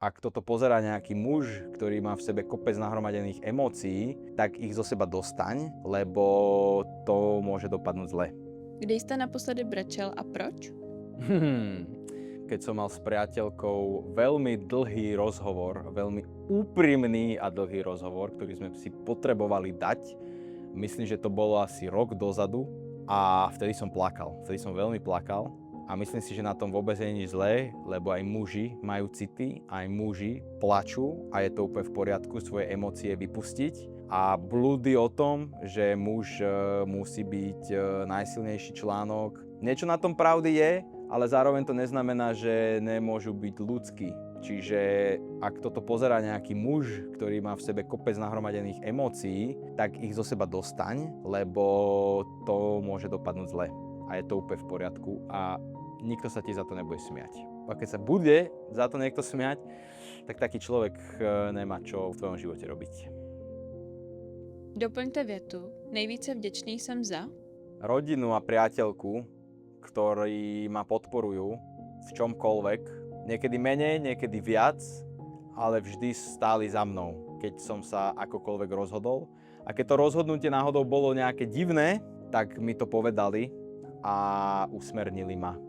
Ak toto pozerá nejaký muž, ktorý má v sebe kopec nahromadených emócií, tak ich zo seba dostaň, lebo to môže dopadnúť zle. Kdy jste naposledy brečel a proč? Keď som mal s priateľkou veľmi dlhý rozhovor, veľmi úprimný a dlhý rozhovor, ktorý sme si potrebovali dať. Myslím, že to bolo asi rok dozadu a vtedy som plakal. Vtedy som veľmi plakal. A myslím si, že na tom vôbec nie je nič zlé, lebo aj muži majú city, aj muži plačú a je to úplne v poriadku svoje emócie vypustiť. A blúdy o tom, že muž musí byť najsilnejší článok. Niečo na tom pravdy je, ale zároveň to neznamená, že nemôžu byť ľudskí. Čiže ak toto pozerá nejaký muž, ktorý má v sebe kopec nahromadených emócií, tak ich zo seba dostaň, lebo to môže dopadnúť zle. A je to úplne v poriadku a nikto sa ti za to nebude smiať. A keď sa bude za to niekto smiať, tak taký človek nemá čo v tvojom živote robiť. Doplňte větu. Nejvíce vděčný jsem za... Rodinu a priateľku, ktorí ma podporujú v čomkoľvek. Niekedy menej, niekedy viac, ale vždy stáli za mnou, keď som sa akokoľvek rozhodol. A keď to rozhodnutie náhodou bolo nejaké divné, tak mi to povedali a usmernili ma.